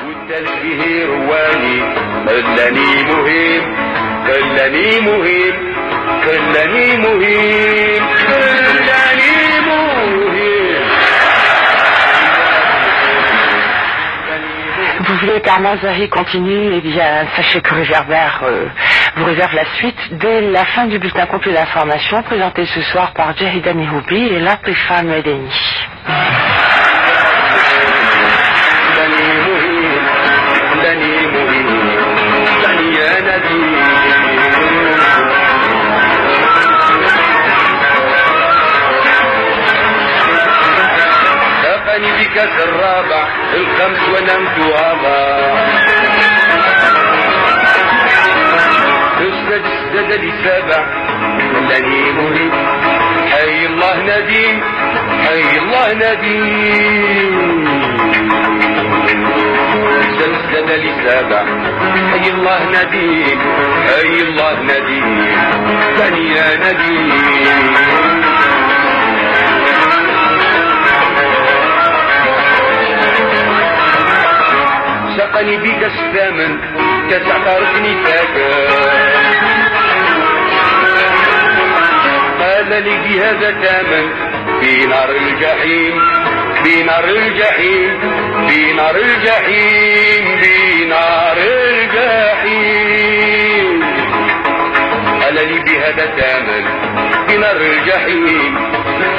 والتلفيه رواني خلاني مهم خلاني مهم خلاني مهم خلاني مهم. Vous voulez qu'Armand Zahri continue? Eh bien, sachez que Réverbère vous réserve la suite dès la fin du bulletin complet d'information présenté ce soir par Jahida Mehoubi et Latifa Medeni. بكاس الرابع الخمس ونمت وابا ازداد لي سبع خلاني مهم حي الله نديم حي الله نديم ازداد لي سبع حي الله نديم حي الله نديم ثانية نديم. سقني بكاس الثامن كاس عطارتني فاكر قال لي بهذا ثامن في نار الجحيم في نار الجحيم في نار الجحيم في نار الجحيم قال لي بهذا ثامن في نار الجحيم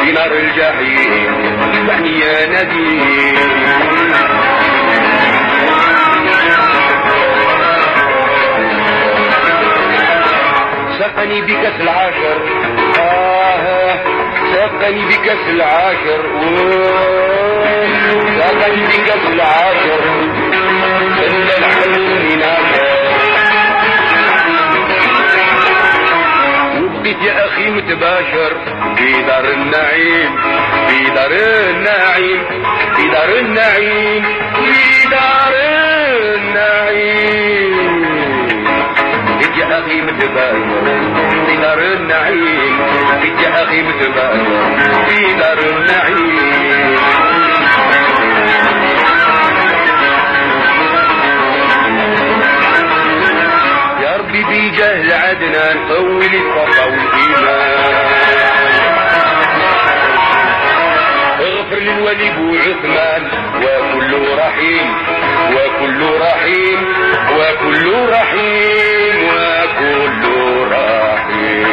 في نار الجحيم يعني يا نديم. سقني بكاس العاشر سقني بكاس العاشر سقني بكاس العاشر إلا الحلم ناكر وبقيت يا أخي متباشر في دار النعيم في دار النعيم في دار النعيم في دار النعيم يا أخي متباشر في دار النعيم يا أخي متباشر في دار النعيم. يا ربي بجاه العدنان طول الصفا والإيمان اغفر للولي بو عثمان وكل رحيم وكل رحيم وكل رحيم وكل رحيم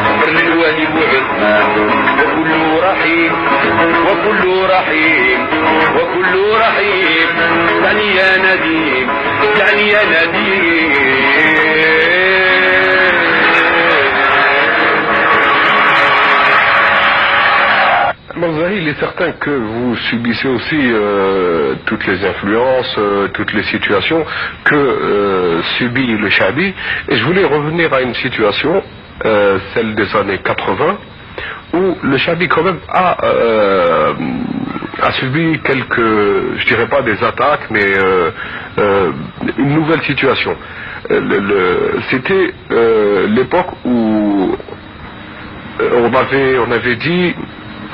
اغفر للولي بو عثمان وكل رحيم وكل رحيم وكل رحيم يعني يا نديم يعني يا نديم. Zahri, il est certain que vous subissez aussi toutes les influences, toutes les situations que subit le Chabi. Et je voulais revenir à une situation, celle des années 80, où le Chabi quand même a subi quelques, je dirais pas des attaques, mais une nouvelle situation. C'était l'époque où on avait dit,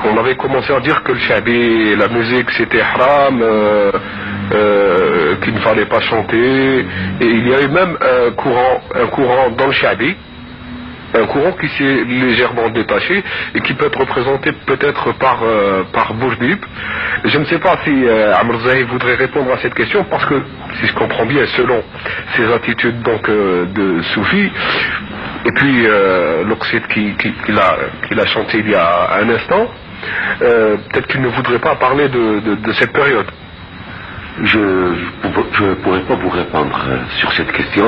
on avait commencé à dire que le Chabi, la musique c'était haram, qu'il ne fallait pas chanter, et il y a eu même un courant dans le Chabi, un courant qui s'est légèrement détaché et qui peut être représenté peut-être par Bourdib. Je ne sais pas si Amr Zahri voudrait répondre à cette question, parce que si je comprends bien, selon ses attitudes donc de soufi, et puis l'oxyde qu'il a chanté il y a un instant, peut-être qu'il ne voudrait pas parler de cette période. Je ne pourrais pas vous répondre sur cette question.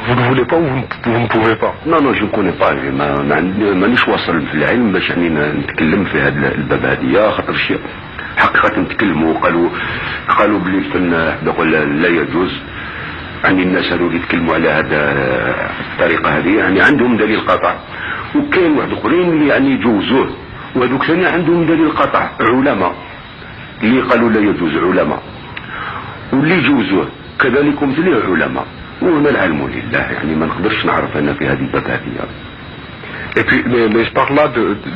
Vous ne voulez pas ou vous ne pouvez pas? Non, je ne connais pas. مانيش واصل في العلم باش يعني نتكلم في هذه الباب هذه. خاطرش حقيقة نتكلموا قالوا بلي الفن لا يجوز. يعني الناس هذو اللي يتكلموا على هذا الطريقة هذه يعني عندهم دليل قطع، وكاين واحد اخرين اللي يعني يجوزوه، وهذوك ثاني عندهم دليل قطع، علماء اللي قالوا لا يجوز، علماء، واللي يجوزوه كذلك مثله علماء، وهنا العلم لله. يعني ما نقدرش نعرف انا في هذه الباب هذه. Et puis, mais je parle là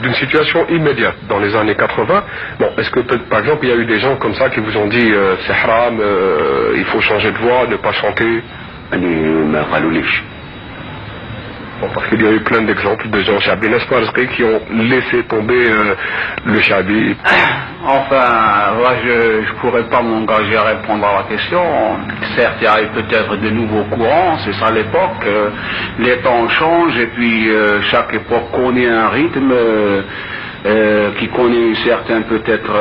d'une situation immédiate, dans les années 80. Bon, est-ce que, par exemple, il y a eu des gens comme ça qui vous ont dit c'est haram, il faut changer de voix, ne pas chanter? Bon, parce qu'il y a eu plein d'exemples de gens Chabi, n'est-ce pas, qui ont laissé tomber le Chabi. Enfin, moi, je ne pourrais pas m'engager à répondre à la question. Certes, il y a eu peut-être de nouveaux courants, c'est ça l'époque. Les temps changent et puis chaque époque connaît un rythme qui connaît peut-être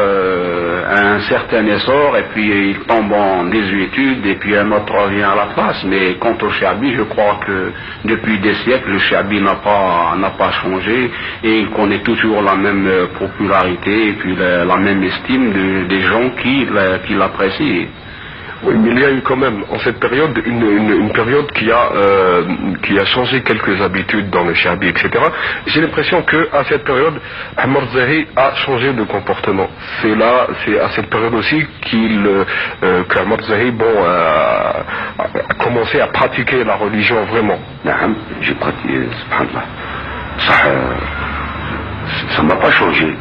un certain essor et puis il tombe en désuétude et puis un autre revient à la place. Mais quant au Chabi, je crois que depuis des siècles, le Chabi n'a pas changé et il connaît toujours la même popularité et puis la même estime des gens qui l'apprécient. Oui, mais il y a eu quand même, en cette période, une période qui a changé quelques habitudes dans le Chabi, etc. J'ai l'impression qu'à cette période, Ammar Zahi a changé de comportement. C'est à cette période aussi qu'Ammar Zahi, a commencé à pratiquer la religion vraiment. J'ai pratiqué, subhanallah. Ça m'a pas changé.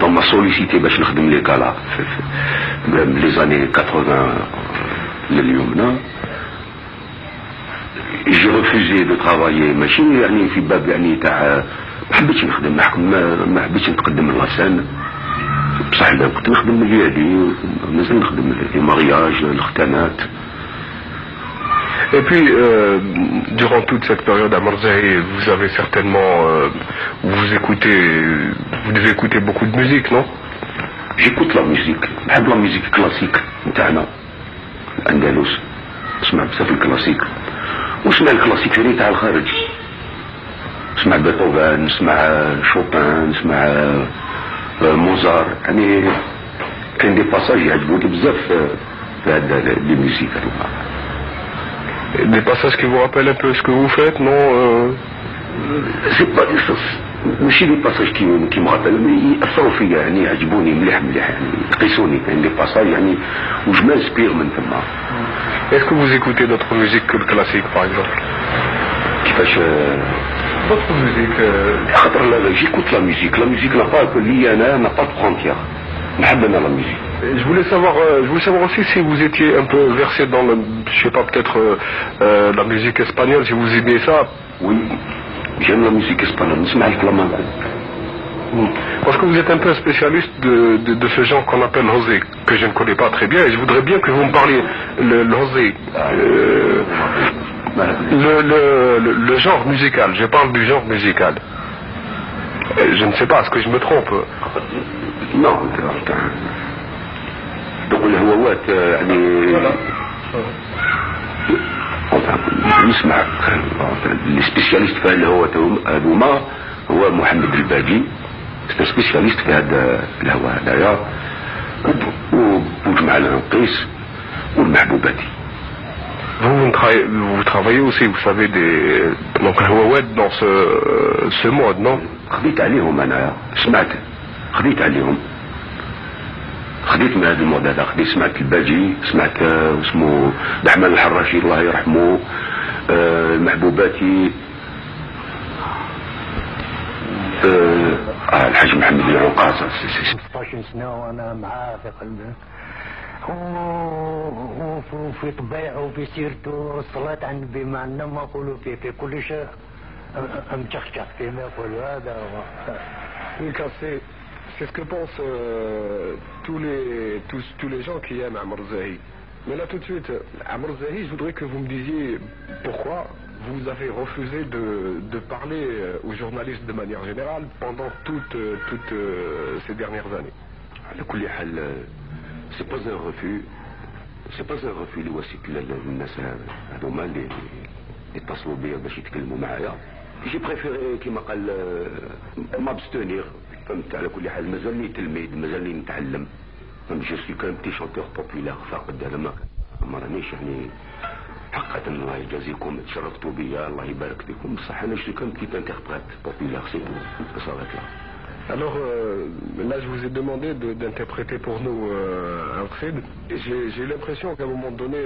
On m'a sollicité باش نخدم لي كالا في les années 80 لليوم. J'ai refusé de travailler ماشي يعني في باب يعني تاع ما حبيتش نخدم ما حبيتش نتقدم للغسان بصح لا كنت نخدم اليدي مازال نخدم في مارياج الختانات. Et puis, durant toute cette période à Marseille, vous avez certainement, vous devez écouter beaucoup de musique, non? J'écoute la musique, j'aime la musique classique, نتاعنا الأندلس، نسمع بزاف الكلاسيك، ونسمع الكلاسيك ثاني تاع الخارج، نسمع بيتهوفن، نسمع شوبان، نسمع موزار، يعني كاين دي باساج يعجبوني بزاف في هاد لي ميوزيك هذوما. Des passages qui vous rappellent un peu ce que vous faites, non? C'est pas ماشي لي باساج كي me rappellent mais يأثروا فيا يعني يعجبوني مليح يعني يقيسوني كاين لي باساج يعني وج m'inspire من ثما. Est-ce que vous écoutez d'autres musiques que le classique par exemple? كيفاش d'autres musiques خاطر لا j'écoute la musique n'a pas que لي انا n'a pas de frontière. نحب انا la musique. Je voulais savoir aussi si vous étiez un peu versé dans le, je sais pas, peut-être la musique espagnole, si vous aimez ça. Oui, j'aime la musique espagnole, نسمع الفلامنكو. Parce que vous êtes un peu un spécialiste de ce genre qu'on appelle José, que je ne connais pas très bien, et je voudrais bien que vous me parliez le José, le genre musical, je parle du genre musical. Je ne sais pas, est-ce que je me trompe? Non, donc الهواوات يعني نسمع لي سبيسياليست في الهواوات هذوما هو محمد الباجي سبيسياليست في هذا الهواء هذايا وجمع العنقيس والمحبوباتي. Vous travaillez aussi, vous savez, donc الهواوات dans ce mode, non? خديت عليهم أنا خديت عليهم خديت من هذا المود هذا سمعت الباجي سمعت اسمه دحمان الحراشي الله يرحمه المحبوباتي الحاج محمد العنقاص 16 سنة وانا معاه في قلبه وفي طبيعه وفي سيرته الصلاة على النبي معنا ما نقولوا في كل شيء مشخشخ فيما يقولوا هذا C'est ce que pensent tous les gens qui aiment Ammar Zahi. Mais là tout de suite, Ammar Zahi, je voudrais que vous me disiez pourquoi vous avez refusé de parler aux journalistes de manière générale pendant toutes ces dernières années. على كل حال c'est pas un refus اللي وصلت للناس هذوما اللي اتصلوا بيا باش يتكلموا معايا. جي بريفيري كيما قال مابستونير. فهمت على كل حال مازالني تلميذ مازالني نتعلم. فهمت جو سوي كان بتي شونتور بوبولار فاقد هذا ما رانيش يعني حقا الله يجازيكم تشرفتوا بيا الله يبارك فيكم بصح انا جو كان بتي انتربريت بوبولار سي بو صارت لا. Alors là, je vous ai demandé d'interpréter pour nous un qsid. J'ai l'impression qu'à un moment donné,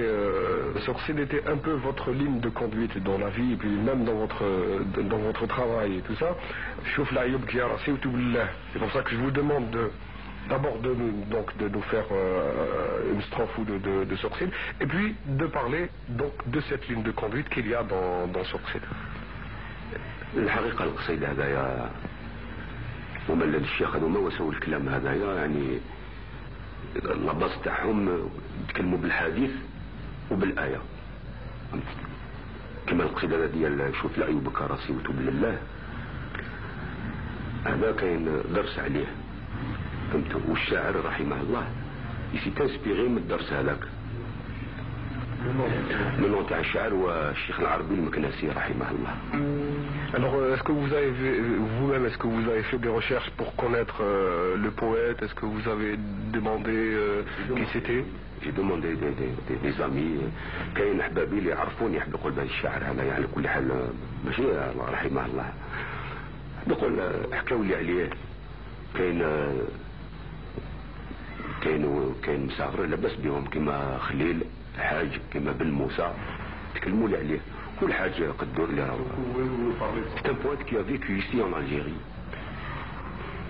ce qsid était un peu votre ligne de conduite dans la vie, et puis même dans votre travail et tout ça. C'est pour ça que je vous demande d'abord de nous faire une strophe ou de ce qsid, et puis de parler donc de cette ligne de conduite qu'il y a dans ce qsid. الحقيقة القصيد هذايا وملل الشيخ هذوما وسووا الكلام هذايا يعني الباص تاعهم يتكلموا بالحديث وبالآية كما القصيد هذا ديال شوف لعيوبك راسي وتوب لله هذا كاين درس عليه فهمتوا والشاعر رحمه الله يسي تنسبيغي من الدرس هذاك le nom تاع الشاعر والشيخ العربي المكناسي رحمه الله. Alors, est-ce que vous avez vous-même, est-ce que vous avez fait des recherches pour connaître le poète? Est-ce que vous avez demandé qui c'était? J'ai demandé des amis كاين احبابي اللي يعرفوني يحب يقول بهذا الشاعر هذا يعني على كل حال ماشي رحمه الله يقول حكاو لي عليه كاين مسافر لاباس بهم كما خليل حاج كما بن موسى تكلموا لي عليه كل حاجه قدور لي راهو c'est un poète qui a vécu ici en Algérie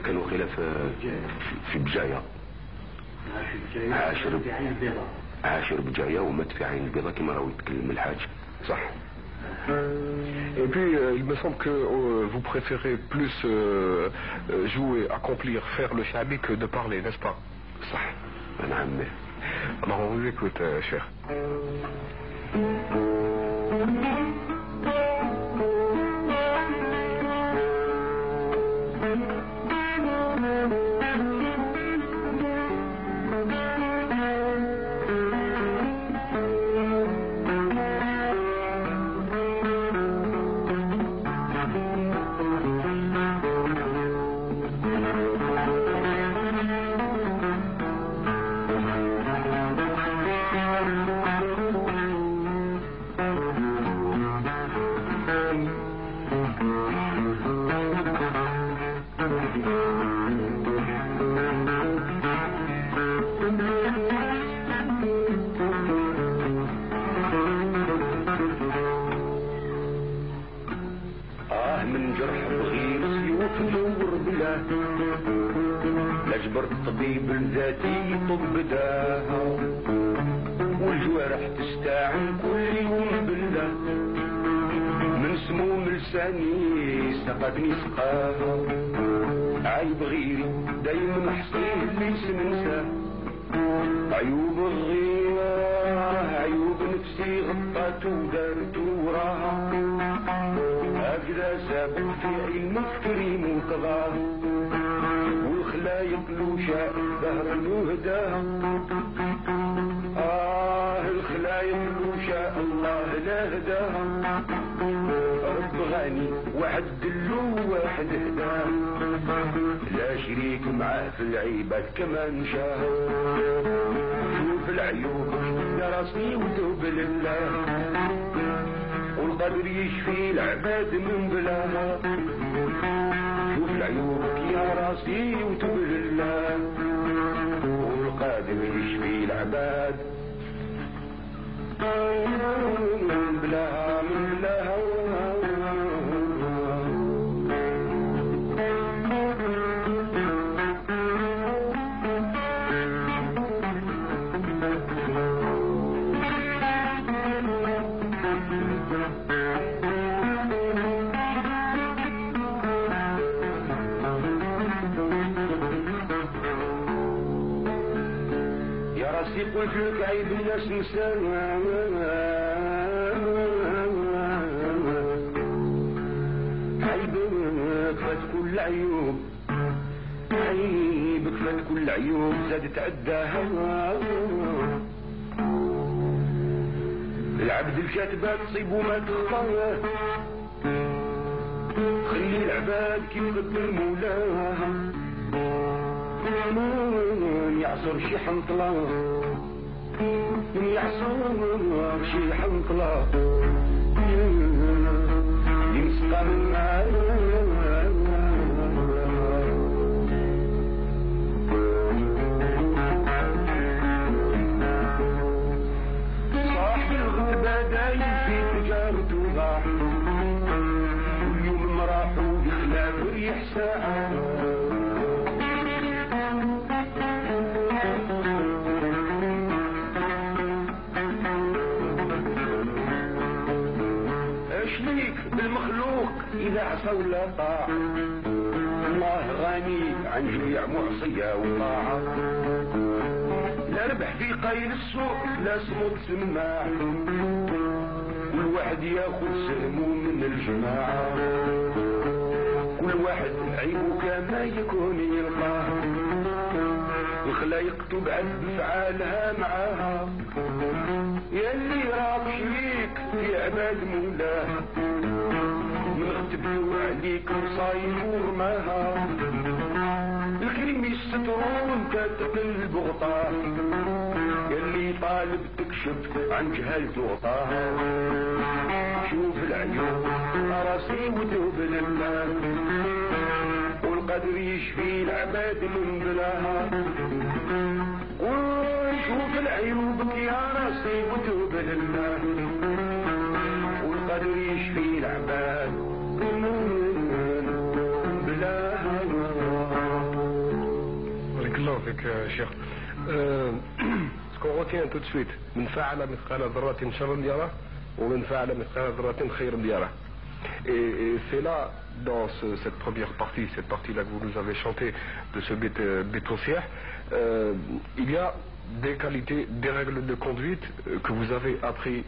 كان وقيلا في بجايه عاشر بجايه ومات في عين البيضاء كما راهو يتكلم الحاج صح. Et puis il me semble que vous préférez plus jouer, accomplir, faire le shabi que de parler, n'est-ce pas? صح انا عمي. Alors on vous écoute, cher. من جرح بغير سيوف دور بلاه لا جبرت طبيب الذاتي يطب بداها والجوارح تستعن كل يوم بالله من سموم لساني سقتني سقاها عيب غيري دايما حصيه ليس ننساه عيوب الغيرة عيوب نفسي غطات ودارت وراها هكذا سابق في علم كريم وقضاه والخلايق لو شاء ظهر وهداها الخلايق لو شاء الله لا هداها رب غني وعدل له واحد هداه لا شريك معاه في العباد كما نشاه شوف العيوب يا راسي وتوب لله والقدر يشفي العباد من بلاها شوف العيوب يا راسي وتوب لله والقادر يشفي العباد من بلاها من بلاها يا راسي قلت لك عيب الناس نسان عيبك فات كل عيوب عيبك فات كل عيوب زادت عداها العبد الكاتبة تصيب وما تخطاه خلي العباد كيف قدر مولاها يعصر شي حنطلة يعصر شي حنطلة يمسقى لا عصا ولا طاعة الله غني عن جميع معصية وطاعة لا ربح في قيل السوق لا صمت سماع كل واحد ياخد سهمه من الجماعة كل واحد عيبه كما يكون يلقاه الخلايق تبعد بفعالها معاها يلي راك شريك في عباد مولاه من غتبدو عليك وصايم ورماها الكريم يسترون كتقل بغطاه يلي طالب تكشف عن جهالته وغطاها شوف العيوب راسي ودوب لله والقدر يشفي العباد من بلاها وشوف العيوب يا راسي ودوب لله والقدر يشفي العباد من بلاها. بارك الله فيك يا شيخ. Ce qu'on retient tout de suite, من فعل مثقال ذرة شرا يره ومن فعل مثقال ذرة خيرا يره. Et c'est là, dans cette première partie, cette partie-là que vous nous avez chanté de ce Bétossier, il y a des qualités, des règles de conduite que vous avez appris,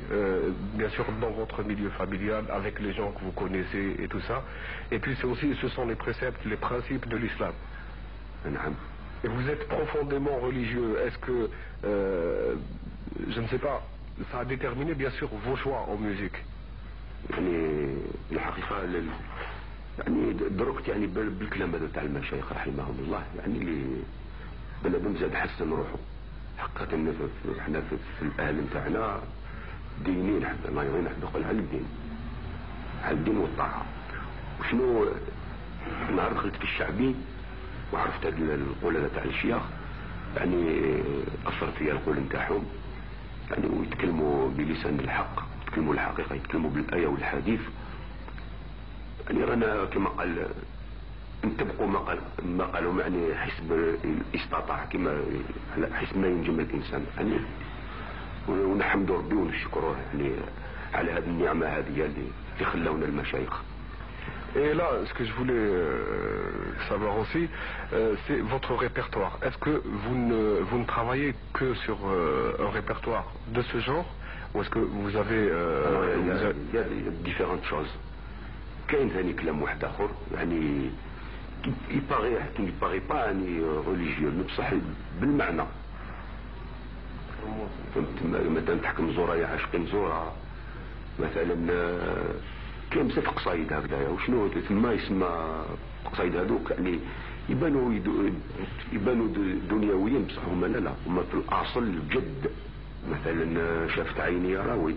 bien sûr, dans votre milieu familial, avec les gens que vous connaissez et tout ça. Et puis ce sont les préceptes, les principes de l'islam. Et vous êtes profondément religieux. Est-ce que, je ne sais pas, ça a déterminé bien sûr vos choix en musique? يعني الحقيقة يعني دركت يعني بالكلام هذا تاع المشايخ رحمهم الله يعني اللي بنادم زاد حسن روحه حقا. احنا في الاهل نتاعنا دينين حنا ما يغينا حنا نقول على الدين، على الدين والطاعة. وشنو نهار دخلت في الشعبي وعرفت هذه القولة تاع الشيخ يعني اثرت فيها القول نتاعهم يعني ويتكلموا بلسان الحق، يتكلموا الحقيقة، يتكلموا بالآية والحديث. يعني رانا كما قال انتبقوا ما قالوا يعني حسب الاستطاع كما حسب ما ينجم الإنسان يعني. ونحمد ربي ونشكره يعني على هذه النعمة هذه اللي خلونا المشايخ. Et là, ce que je voulais savoir aussi, c'est votre répertoire. Est-ce que vous ne travaillez que sur un répertoire de ce genre, ou est-ce que vous avez... il y a différentes choses. كاين ثاني كلام واحد آخر يعني il paraît pas يعني religieux بصح بالمعنى. مثلا تحكم زورا يا عاشقين زورا مثلا كاين بزاف قصايد هكذايا. وشنو ثم يسمى قصايد هذوك يعني يبانوا دنيويين بصح هما لا هما في الاصل الجد. مثلا شافت عيني يا راوي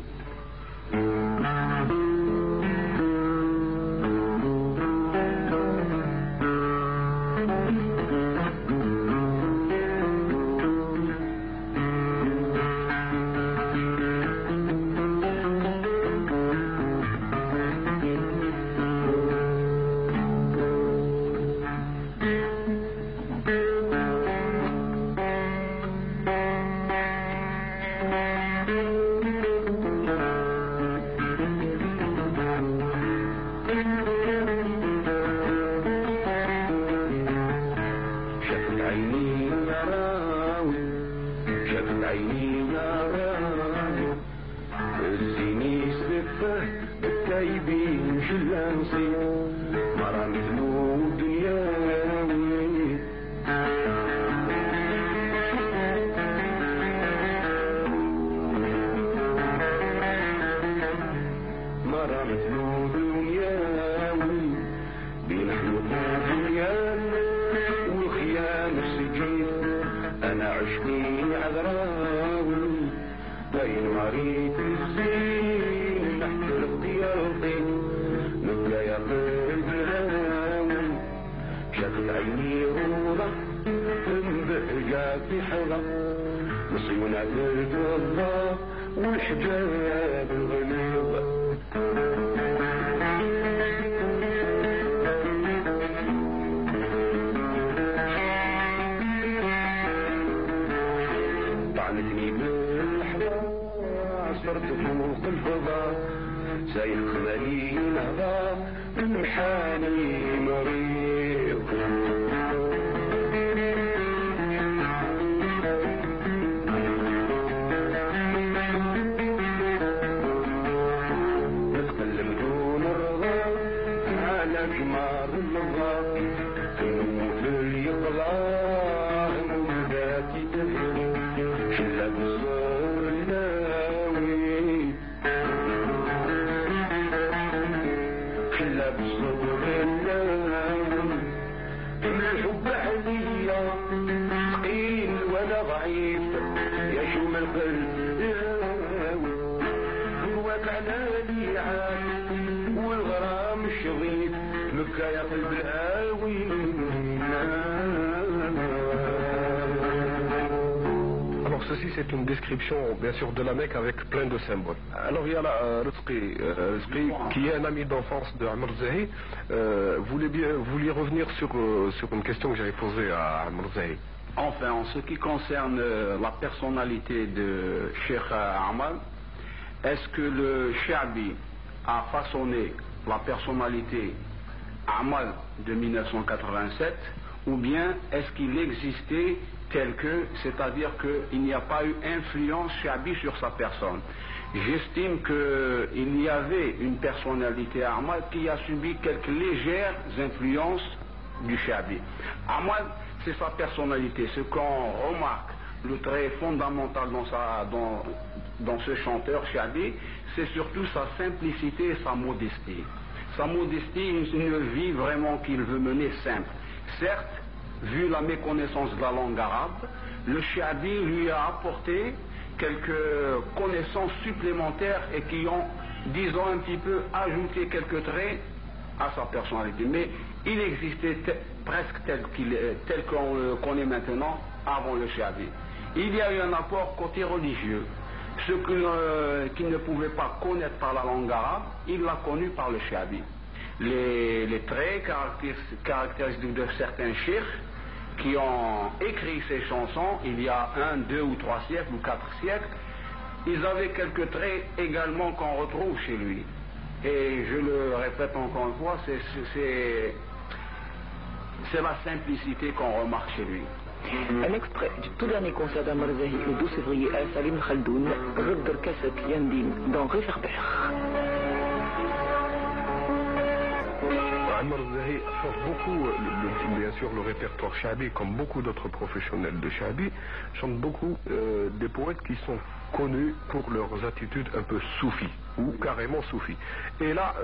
انحاني مريض نتكلم دون الرضا على جمار النظام نموت اليقظة مولاتي تهدي شلة بزور الناوي شلة بزور الناوي من الحب حذية ثقيل ولا ضعيف يشم القلب يهاوي جواك على ليعان والغرام الشظيف مكة يا قلب الهاوي. Alors ceci c'est une description bien sûr de la Mecque avec plein de symboles. Alors il y a là Rizqi qui est un ami d'enfance de Amr Zahi. Vouliez revenir sur une question que j'avais posée à Amr Zahi. Enfin, en ce qui concerne la personnalité de Cheikh Amal, est-ce que le Sha'bi a façonné la personnalité Amal de 1987 ou bien est-ce qu'il existait tel que, c'est-à-dire qu'il n'y a pas eu influence Sha'bi sur sa personne? J'estime qu'il y avait une personnalité Amal qui a subi quelques légères influences du Sha'bi. Amal, c'est sa personnalité, ce qu'on remarque, le trait fondamental dans ce chanteur Sha'bi, c'est surtout sa simplicité et sa modestie. Sa modestie, une vie vraiment qu'il veut mener simple. Certes, vu la méconnaissance de la langue arabe, le Sha'bi lui a apporté quelques connaissances supplémentaires et qui ont, disons un petit peu, ajouté quelques traits à sa personnalité. Mais il existait presque tel qu'on le connaît maintenant avant le Sha'bi. Il y a eu un apport côté religieux. Ce qu'il ne pouvait pas connaître par la langue arabe, il l'a connu par le Sha'bi. Les traits caractéristiques de certains cheikhs qui ont écrit ces chansons il y a 1, 2 ou 3 siècles ou 4 siècles, ils avaient quelques traits également qu'on retrouve chez lui. Et je le répète encore une fois, c'est la simplicité qu'on remarque chez lui. Un extrait du tout dernier concert d'Amr Zahi le 12 février à Salim Khaldoun, Rod Orchestre Yandin dans Réverbère. Amr Zahi change beaucoup, bien sûr, le répertoire Sha'bi, comme beaucoup d'autres professionnels de Sha'bi, chante beaucoup des poètes qui sont connus pour leurs attitudes un peu soufis, ou carrément soufis. Et là,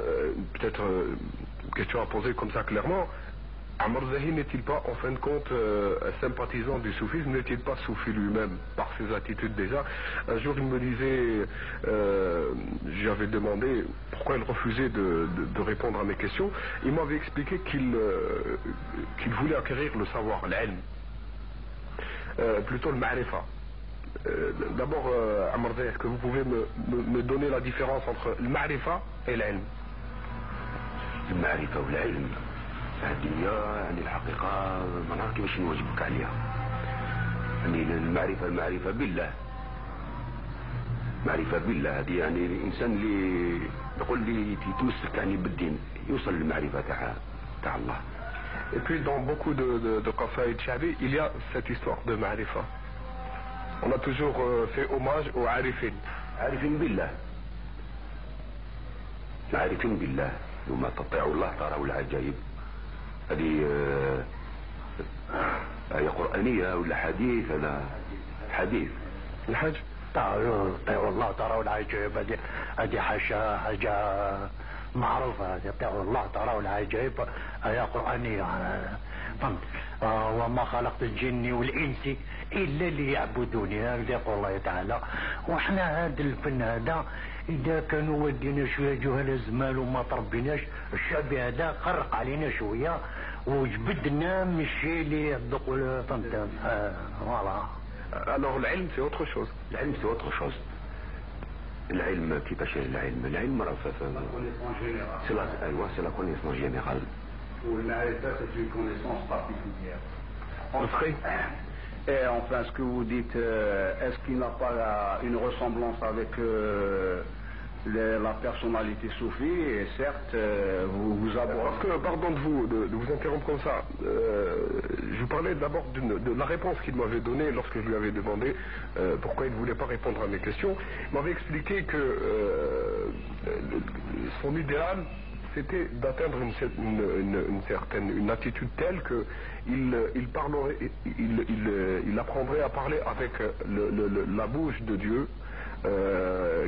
peut-être une question à poser comme ça clairement, Amr Zahi n'est-il pas en fin de compte un sympathisant du soufisme, n'est-il pas soufi lui-même par ses attitudes déjà? Un jour il me disait, j'avais demandé pourquoi il refusait de répondre à mes questions, il m'avait expliqué qu'il voulait acquérir le savoir, l'ilm, plutôt le ma'rifa. D'abord Amr Zahi, est-ce que vous pouvez me donner la différence entre le ma'rifa et l'ilm? Le ma'rifa ou l'ilm هدية يعني الحقيقة ما نعرف كيفاش نواجبك عليها. يعني المعرفة بالله. معرفة بالله هذه يعني الإنسان اللي يقول لي يتمسك يعني بالدين يوصل للمعرفة تاع الله. Et puis dans beaucoup de qasaïd Sha'bi, il y a cette histoire de ma'rifa. On a toujours fait hommage aux arifin. عارفين بالله. عارفين بالله وما تطيعوا الله تروا العجائب. هذه آية قرآنية ولا حديث؟ هذا حديث. الحج طيعوا الله تروا العجائب، هذه حاجة معروفة، هذه طيعوا الله تروا العجائب آية قرآنية. فهمت؟ وما خلقت الجن والإنس إلا ليعبدوني، هذا يقول الله تعالى. وإحنا هذا الفن هذا إذا كانوا ودينا شوية جهل الزمان وما تربيناش، الشعب هذا خرق علينا شوية وجبدنا من الشيء اللي يصدق. فهمت؟ فوالا. Alors l'ilm c'est autre chose. العلم c'est autre chose. العلم كيفاش العلم راه c'est la connaissance générale. والمعرفة c'est une connaissance particulière. Enfin, et enfin ce que vous dites, est-ce qu'il n'a pas une ressemblance avec la personnalité soufie, et certes, vous abordez... Parce que, pardon de vous interrompre comme ça, je vous parlais d'abord de la réponse qu'il m'avait donnée lorsque je lui avais demandé pourquoi il ne voulait pas répondre à mes questions. Il m'avait expliqué que son idéal, c'était d'atteindre une attitude telle que il parlerait, il apprendrait à parler avec la bouche de Dieu,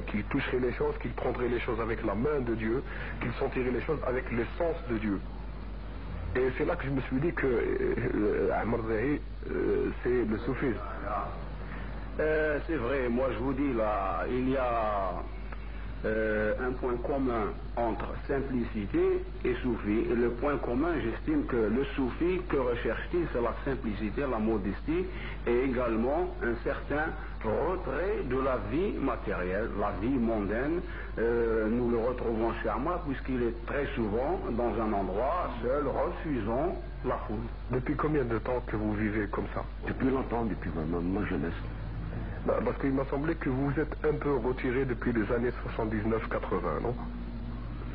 qu'il toucherait les choses, qu'il prendrait les choses avec la main de Dieu, qu'il sentirait les choses avec les sens de Dieu. Et c'est là que je me suis dit que Ahmad Zahi, c'est le soufisme. C'est vrai, moi je vous dis là, il y a un point commun entre simplicité et soufi. Et le point commun, j'estime que le soufi, que recherche-t-il? C'est la simplicité, la modestie, et également un certain retrait de la vie matérielle, la vie mondaine. Nous le retrouvons chez Ahmad, puisqu'il est très souvent dans un endroit seul, refusant la foule. Depuis combien de temps que vous vivez comme ça? Depuis longtemps, depuis ma jeunesse. Parce qu'il m'a semblé que vous vous êtes un peu retiré depuis les années 79-80, non?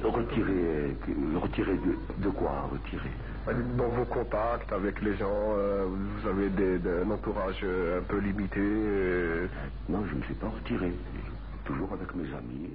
Retiré de quoi? Retiré dans vos contacts avec les gens, vous avez un entourage un peu limité. Non, je ne me suis pas retiré. Toujours avec mes amis.